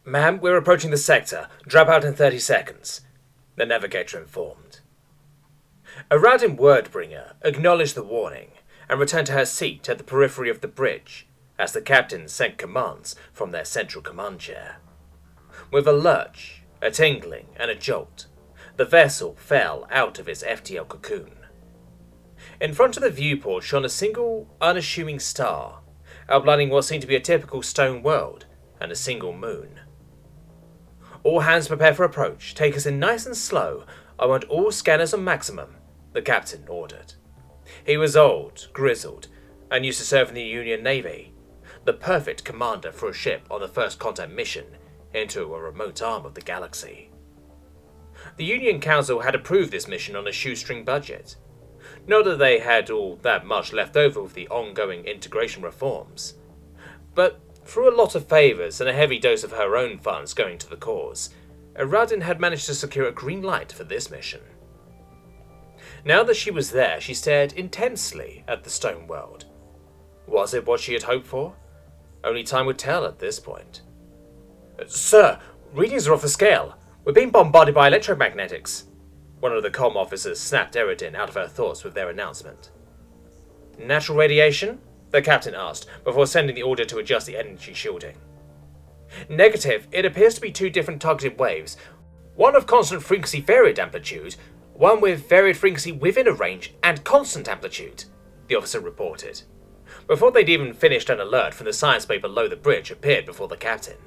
Ma'am, we're approaching the sector. Drop out in 30 seconds, the navigator informed. A Radin wordbringer acknowledged the warning and returned to her seat at the periphery of the bridge as the captains sent commands from their central command chair. With a lurch, a tingling, and a jolt, the vessel fell out of its FTL cocoon. In front of the viewport shone a single, unassuming star, outlining what seemed to be a typical stone world and a single moon. All hands prepare for approach. Take us in nice and slow. I want all scanners on maximum, the captain ordered. He was old, grizzled, and used to serve in the Union Navy, the perfect commander for a ship on the first contact mission into a remote arm of the galaxy. The Union Council had approved this mission on a shoestring budget. Not that they had all that much left over with the ongoing integration reforms, but through a lot of favours and a heavy dose of her own funds going to the cause, Radin had managed to secure a green light for this mission. Now that she was there, she stared intensely at the stone world. Was it what she had hoped for? Only time would tell at this point. Sir, readings are off the scale. We're being bombarded by electromagnetics. One of the comm officers snapped Eridan out of her thoughts with their announcement. Natural radiation? The captain asked, before sending the order to adjust the energy shielding. Negative. It appears to be two different targeted waves. One of constant frequency varied amplitude, one with varied frequency within a range and constant amplitude, the officer reported. Before they'd even finished, an alert from the science bay below the bridge appeared before the captain.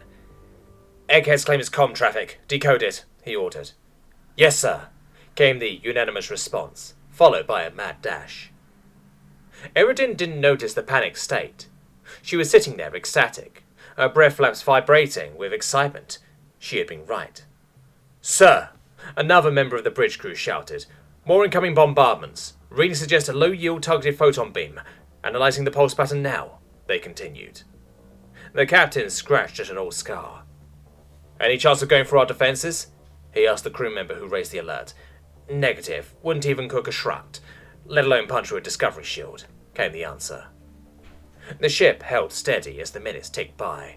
Eggheads claim it's comm traffic. Decode it, he ordered. Yes, sir, came the unanimous response, followed by a mad dash. Eridan didn't notice the panicked state. She was sitting there ecstatic, her breath flaps vibrating with excitement. She had been right. Sir, another member of the bridge crew shouted. More incoming bombardments. Readings suggest a low-yield targeted photon beam. Analysing the pulse pattern now, they continued. The captain scratched at an old scar. Any chance of going for our defences? He asked the crew member who raised the alert. Negative. Wouldn't even cook a shrugged, let alone punch through a discovery shield, came the answer. The ship held steady as the minutes ticked by.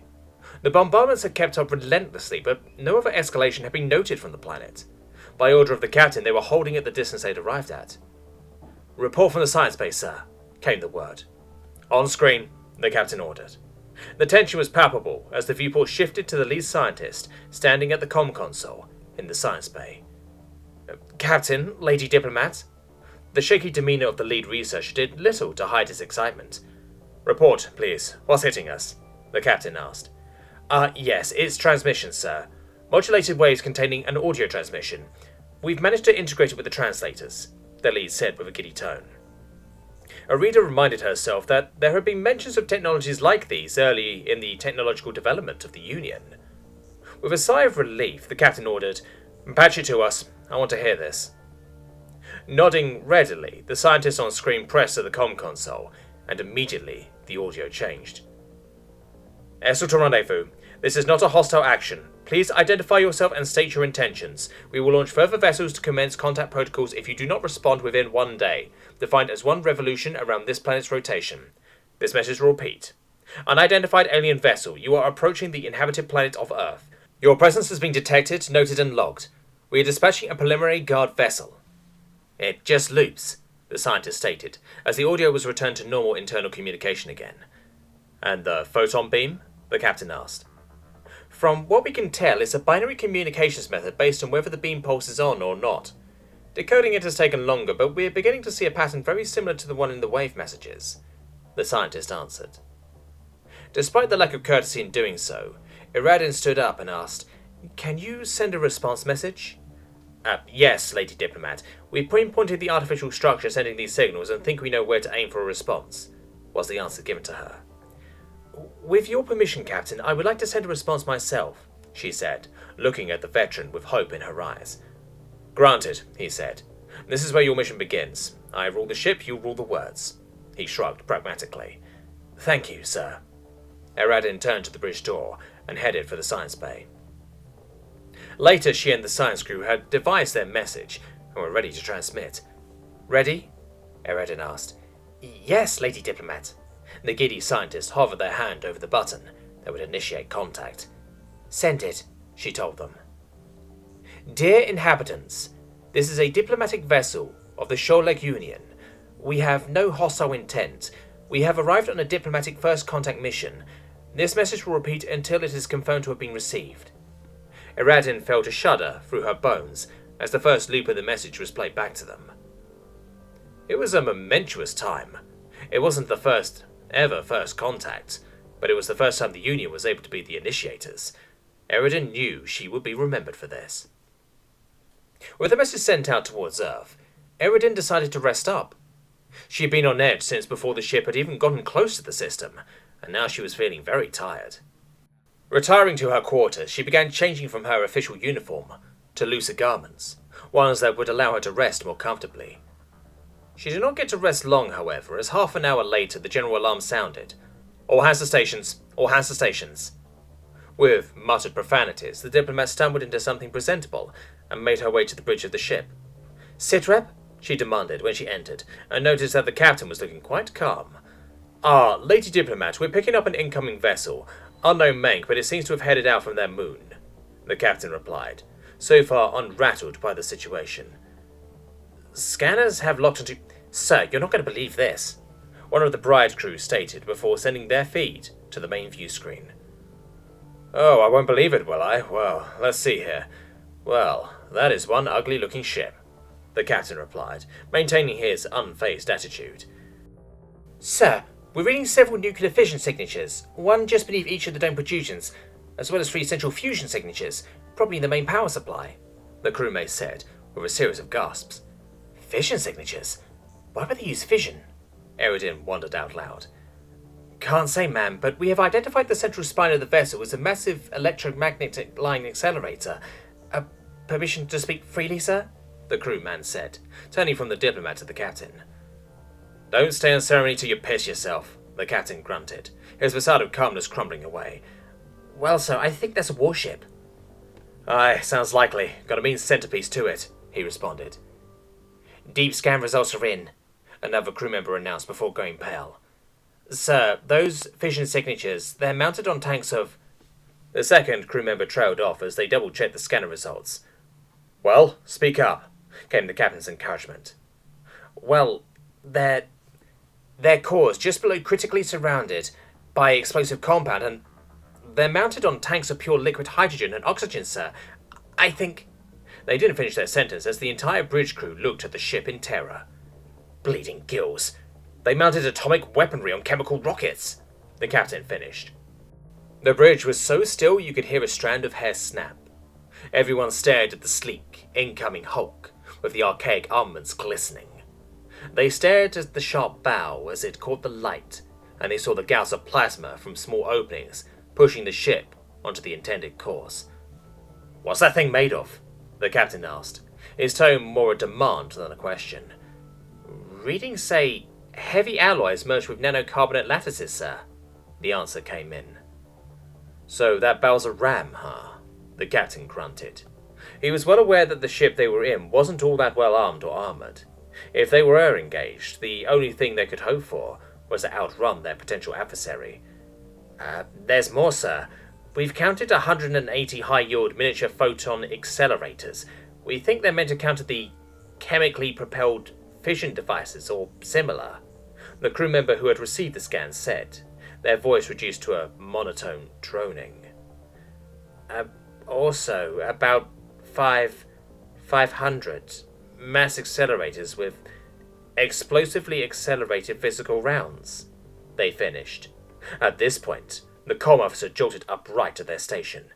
The bombardments had kept up relentlessly, but no other escalation had been noted from the planet. By order of the captain, they were holding at the distance they'd arrived at. Report from the science base, sir, came the word. On screen, the captain ordered. The tension was palpable as the viewport shifted to the lead scientist standing at the comm console in the science bay. Captain, Lady Diplomat? The shaky demeanour of the lead researcher did little to hide his excitement. Report, please. What's hitting us? The captain asked. Yes, it's transmission, sir. Modulated waves containing an audio transmission. We've managed to integrate it with the translators, the lead said with a giddy tone. A reader reminded herself that there had been mentions of technologies like these early in the technological development of the Union. With a sigh of relief, the captain ordered, Patch it to us. I want to hear this. Nodding readily, the scientist on screen pressed to the comm console, and immediately the audio changed. Vessel to rendezvous. This is not a hostile action. Please identify yourself and state your intentions. We will launch further vessels to commence contact protocols if you do not respond within 1 day, defined as 1 revolution around this planet's rotation. This message will repeat. Unidentified alien vessel, you are approaching the inhabited planet of Earth. Your presence has been detected, noted, and logged. We are dispatching a preliminary guard vessel. It just loops, the scientist stated, as the audio was returned to normal internal communication again. And the photon beam? The captain asked. From what we can tell, it's a binary communications method based on whether the beam pulse is on or not. Decoding it has taken longer, but we're beginning to see a pattern very similar to the one in the wave messages, the scientist answered. Despite the lack of courtesy in doing so, Radin stood up and asked, Can you send a response message? Yes, Lady Diplomat. We've pinpointed the artificial structure sending these signals and think we know where to aim for a response, was the answer given to her. With your permission, Captain, I would like to send a response myself, she said, looking at the veteran with hope in her eyes. Granted, he said. This is where your mission begins. I rule the ship, you rule the words. He shrugged pragmatically. Thank you, sir. Radin turned to the bridge door and headed for the science bay. Later, she and the science crew had devised their message and were ready to transmit. Ready? Radin asked. Yes, Lady Diplomat. The giddy scientist hovered their hand over the button that would initiate contact. "Send it," she told them. "Dear inhabitants, this is a diplomatic vessel of the Jollet Union. We have no hostile intent. We have arrived on a diplomatic first contact mission. This message will repeat until it is confirmed to have been received." Eradin felt a shudder through her bones as the first loop of the message was played back to them. It was a momentous time. It wasn't the first contact, but it was the first time the Union was able to be the initiators. Eradin knew she would be remembered for this. With the message sent out towards Earth, Eradin decided to rest up. She had been on edge since before the ship had even gotten close to the system, and now she was feeling very tired. Retiring to her quarters, she began changing from her official uniform to looser garments, ones that would allow her to rest more comfortably. She did not get to rest long, however, as half an hour later the general alarm sounded. "All hands to stations! All hands to stations!" With muttered profanities, the diplomat stumbled into something presentable and made her way to the bridge of the ship. "Sitrep?" she demanded when she entered, and noticed that the captain was looking quite calm. "Ah, Lady Diplomat, we're picking up an incoming vessel. Unknown make, but it seems to have headed out from their moon," the captain replied, so far unrattled by the situation. "Scanners have locked onto—" "Sir, you're not going to believe this," one of the bride crew stated before sending their feed to the main view screen. "Oh, I won't believe it, will I? Well, let's see here. Well, that is one ugly-looking ship," the captain replied, maintaining his unfazed attitude. "Sir, we're reading several nuclear fission signatures, one just beneath each of the dome protrusions, as well as 3 central fusion signatures, probably in the main power supply," the crewmate said, with a series of gasps. "Fission signatures? Why would they use fission?" Eradin wondered out loud. "Can't say, ma'am, but we have identified the central spine of the vessel as a massive electromagnetic line accelerator. Permission to speak freely, sir?" the crewman said, turning from the diplomat to the captain. "Don't stay on ceremony till you piss yourself," the captain grunted, his facade of calmness crumbling away. "Well, sir, I think that's a warship." "Aye, sounds likely. Got a mean centerpiece to it," he responded. "Deep scan results are in," another crew member announced before going pale. "Sir, those fission signatures, they're mounted on tanks of—" The second crew member trailed off as they double-checked the scanner results. "Well, speak up," came the captain's encouragement. "Well, they're cores just below critically surrounded by explosive compound, and they're mounted on tanks of pure liquid hydrogen and oxygen, sir. I think—" They didn't finish their sentence as the entire bridge crew looked at the ship in terror. "Bleeding gills. They mounted atomic weaponry on chemical rockets," the captain finished. The bridge was so still you could hear a strand of hair snap. Everyone stared at the sleek, incoming hulk, with the archaic armaments glistening. They stared at the sharp bow as it caught the light, and they saw the gouts of plasma from small openings pushing the ship onto the intended course. "What's that thing made of?" the captain asked, his tone more a demand than a question. "Readings say heavy alloys merged with nanocarbonate lattices, sir," the answer came in. "So that bow's a ram, huh?" the captain grunted. He was well aware that the ship they were in wasn't all that well armed or armoured. If they were engaged, the only thing they could hope for was to outrun their potential adversary. There's more, sir. We've counted 180 high-yield miniature photon accelerators. We think they're meant to counter the chemically propelled fission devices or similar," the crew member who had received the scan said, their voice reduced to a monotone droning. Also, about 500 mass accelerators with explosively accelerated physical rounds," they finished. At this point, the comm officer jolted upright at their station.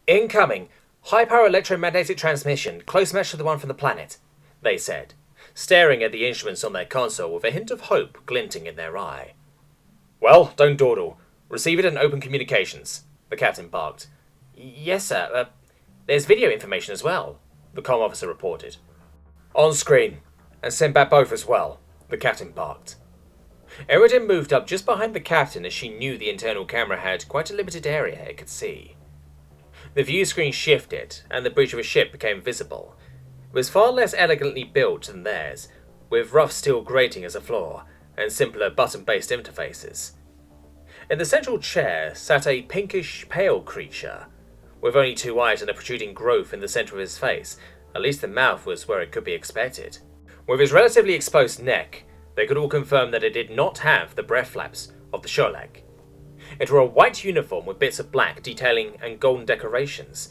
"Incoming! High-power electromagnetic transmission, close match to the one from the planet," they said, staring at the instruments on their console with a hint of hope glinting in their eye. "Well, don't dawdle. Receive it and open communications," the captain barked. "Yes, sir. There's video information as well," the comm officer reported. "On screen, and send back both as well," the captain barked. Eradin moved up just behind the captain as she knew the internal camera had quite a limited area it could see. The view screen shifted, and the bridge of a ship became visible. It was far less elegantly built than theirs, with rough steel grating as a floor, and simpler button-based interfaces. In the central chair sat a pinkish pale creature, With only 2 eyes and a protruding growth in the centre of his face, at least the mouth was where it could be expected. With his relatively exposed neck, they could all confirm that it did not have the breath flaps of the Sholek. It wore a white uniform with bits of black detailing and golden decorations.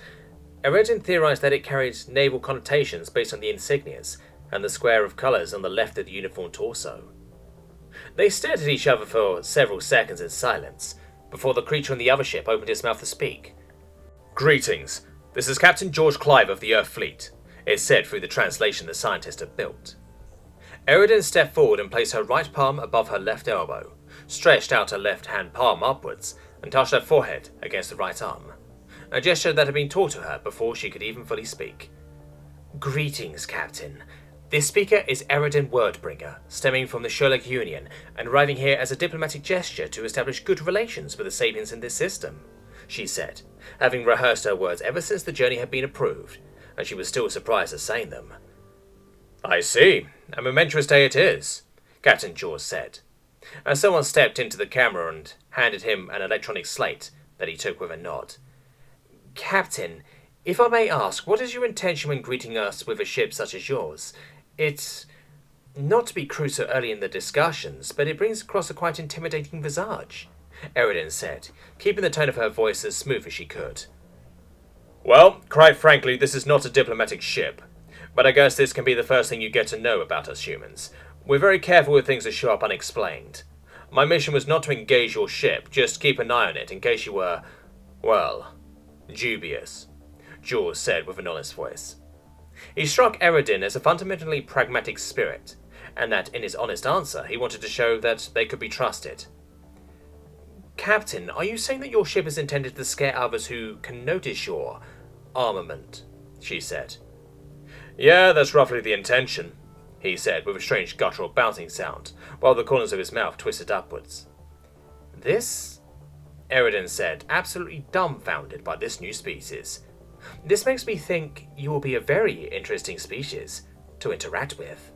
Erick theorised that it carried naval connotations based on the insignias and the square of colours on the left of the uniform torso. They stared at each other for several seconds in silence, before the creature on the other ship opened his mouth to speak. "Greetings. This is Captain George Clive of the Earth Fleet," it said through the translation the scientist had built. Erick stepped forward and placed her right palm above her left elbow, stretched out her left hand palm upwards, and touched her forehead against the right arm, a gesture that had been taught to her before she could even fully speak. "Greetings, Captain. This speaker is Erick Wordbringer, stemming from the Sholek Union, and arriving here as a diplomatic gesture to establish good relations with the Sapiens in this system," she said, having rehearsed her words ever since the journey had been approved, and she was still surprised at saying them. "I see. A momentous day it is," Captain George said, as someone stepped into the camera and handed him an electronic slate that he took with a nod. "Captain, if I may ask, what is your intention when greeting us with a ship such as yours? It's not to be crude so early in the discussions, but it brings across a quite intimidating visage," Erick said, keeping the tone of her voice as smooth as she could. "Well, quite frankly, this is not a diplomatic ship, but I guess this can be the first thing you get to know about us humans. We're very careful with things that show up unexplained. My mission was not to engage your ship, just keep an eye on it in case you were, well, dubious," George said with an honest voice. He struck Erick as a fundamentally pragmatic spirit, and that in his honest answer he wanted to show that they could be trusted. "Captain, are you saying that your ship is intended to scare others who can notice your armament?" she said. "Yeah, that's roughly the intention," he said with a strange guttural bouncing sound, while the corners of his mouth twisted upwards. "This," Erick said, absolutely dumbfounded by this new species. "This makes me think you will be a very interesting species to interact with."